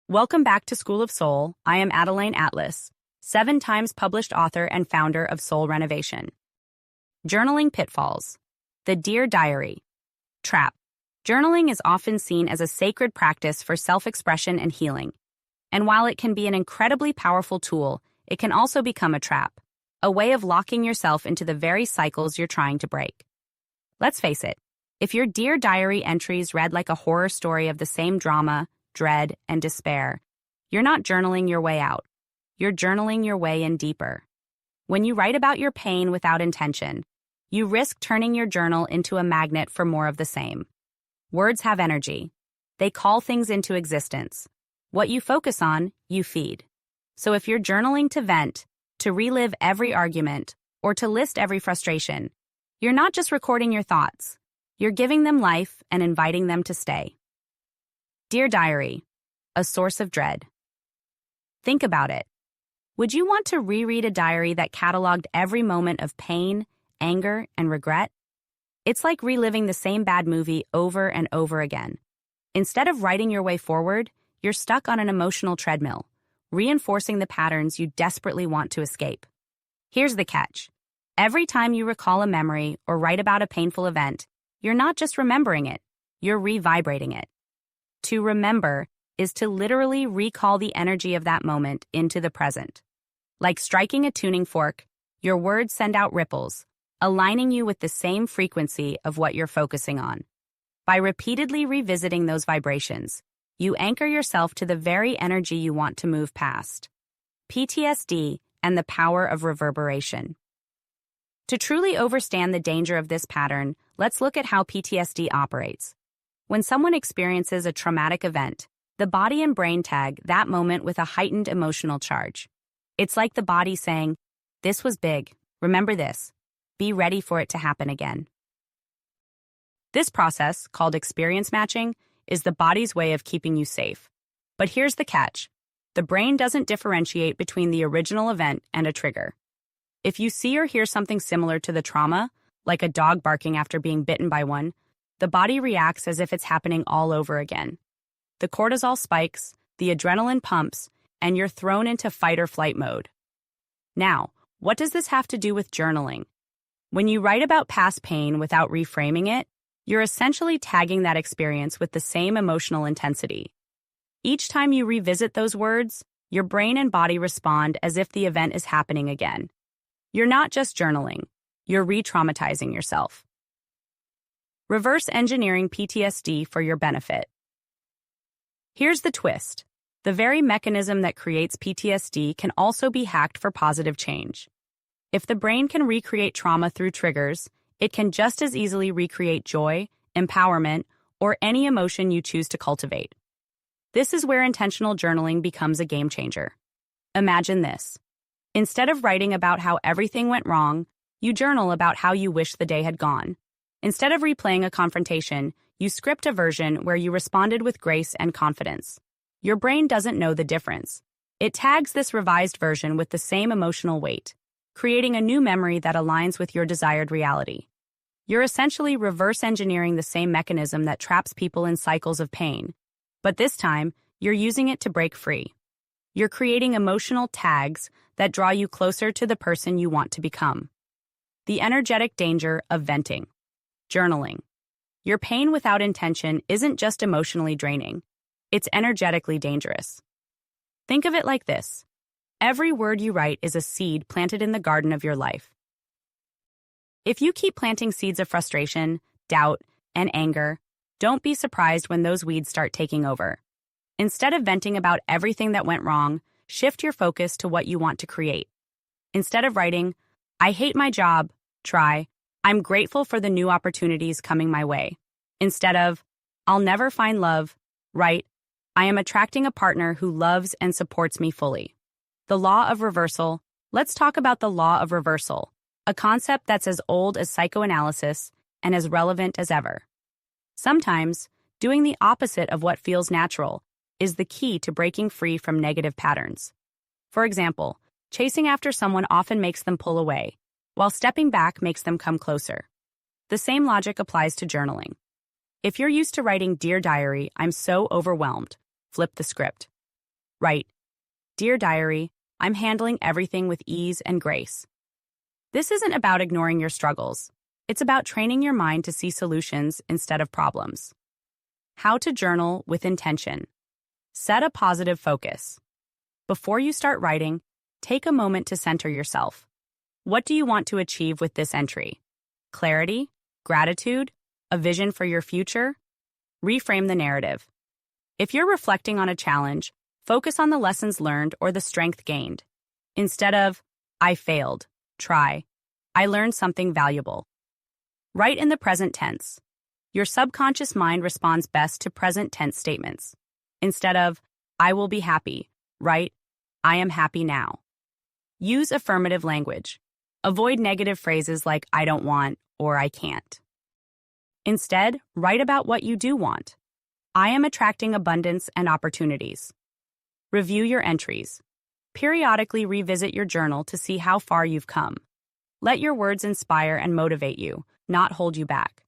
Welcome back to School of Soul. I am Adeline Atlas, 7 times published author and founder of Soul Renovation. Journaling Pitfalls. The Dear Diary. Trap. Journaling is often seen as a sacred practice for self-expression and healing. And while it can be an incredibly powerful tool, it can also become a trap, a way of locking yourself into the very cycles you're trying to break. Let's face it, if your Dear Diary entries read like a horror story of the same drama, dread, and despair, you're not journaling your way out. You're journaling your way in deeper. When you write about your pain without intention, you risk turning your journal into a magnet for more of the same. Words have energy. They call things into existence. What you focus on, you feed. So if you're journaling to vent, to relive every argument, or to list every frustration, you're not just recording your thoughts. You're giving them life and inviting them to stay. Dear Diary, a source of dread. Think about it. Would you want to reread a diary that cataloged every moment of pain, anger, and regret? It's like reliving the same bad movie over and over again. Instead of writing your way forward, you're stuck on an emotional treadmill, reinforcing the patterns you desperately want to escape. Here's the catch. Every time you recall a memory or write about a painful event, you're not just remembering it, you're re-vibrating it. To remember is to literally recall the energy of that moment into the present. Like striking a tuning fork, your words send out ripples, aligning you with the same frequency of what you're focusing on. By repeatedly revisiting those vibrations, you anchor yourself to the very energy you want to move past. PTSD and the power of reverberation. To truly understand the danger of this pattern, let's look at how PTSD operates. When someone experiences a traumatic event, the body and brain tag that moment with a heightened emotional charge. It's like the body saying, "This was big, remember this, be ready for it to happen again." This process, called experience matching, is the body's way of keeping you safe. But here's the catch. The brain doesn't differentiate between the original event and a trigger. If you see or hear something similar to the trauma, like a dog barking after being bitten by one, the body reacts as if it's happening all over again. The cortisol spikes, the adrenaline pumps, and you're thrown into fight or flight mode. Now, what does this have to do with journaling? When you write about past pain without reframing it, you're essentially tagging that experience with the same emotional intensity. Each time you revisit those words, your brain and body respond as if the event is happening again. You're not just journaling, you're re-traumatizing yourself. Reverse engineering PTSD for your benefit. Here's the twist. The very mechanism that creates PTSD can also be hacked for positive change. If the brain can recreate trauma through triggers, it can just as easily recreate joy, empowerment, or any emotion you choose to cultivate. This is where intentional journaling becomes a game changer. Imagine this. Instead of writing about how everything went wrong, you journal about how you wish the day had gone. Instead of replaying a confrontation, you script a version where you responded with grace and confidence. Your brain doesn't know the difference. It tags this revised version with the same emotional weight, creating a new memory that aligns with your desired reality. You're essentially reverse engineering the same mechanism that traps people in cycles of pain, but this time, you're using it to break free. You're creating emotional tags that draw you closer to the person you want to become. The energetic danger of venting. Journaling. Your pain without intention isn't just emotionally draining, it's energetically dangerous. Think of it like this. Every word you write is a seed planted in the garden of your life. If you keep planting seeds of frustration, doubt, and anger, don't be surprised when those weeds start taking over. Instead of venting about everything that went wrong, shift your focus to what you want to create. Instead of writing, "I hate my job," try, "I'm grateful for the new opportunities coming my way." Instead of, "I'll never find love," write, "I am attracting a partner who loves and supports me fully." The law of reversal. Let's talk about the law of reversal, a concept that's as old as psychoanalysis and as relevant as ever. Sometimes, doing the opposite of what feels natural is the key to breaking free from negative patterns. For example, chasing after someone often makes them pull away, while stepping back makes them come closer. The same logic applies to journaling. If you're used to writing, "Dear Diary, I'm so overwhelmed," flip the script. Write, "Dear Diary, I'm handling everything with ease and grace." This isn't about ignoring your struggles. It's about training your mind to see solutions instead of problems. How to journal with intention. Set a positive focus. Before you start writing, take a moment to center yourself. What do you want to achieve with this entry? Clarity? Gratitude? A vision for your future? Reframe the narrative. If you're reflecting on a challenge, focus on the lessons learned or the strength gained. Instead of, "I failed," try, "I learned something valuable." Write in the present tense. Your subconscious mind responds best to present tense statements. Instead of, "I will be happy," write, "I am happy now." Use affirmative language. Avoid negative phrases like "I don't want" or "I can't." Instead, write about what you do want. "I am attracting abundance and opportunities." Review your entries. Periodically revisit your journal to see how far you've come. Let your words inspire and motivate you, not hold you back.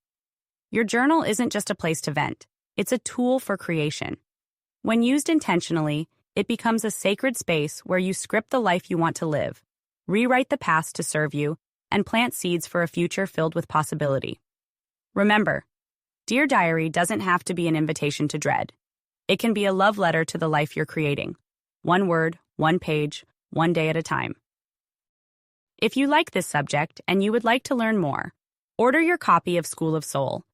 Your journal isn't just a place to vent, it's a tool for creation. When used intentionally, it becomes a sacred space where you script the life you want to live, rewrite the past to serve you, and plant seeds for a future filled with possibility. Remember, Dear Diary doesn't have to be an invitation to dread. It can be a love letter to the life you're creating. One word, one page, one day at a time. If you like this subject and you would like to learn more, order your copy of School of Soul,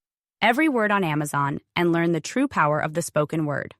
Every Word on Amazon, and learn the true power of the spoken word.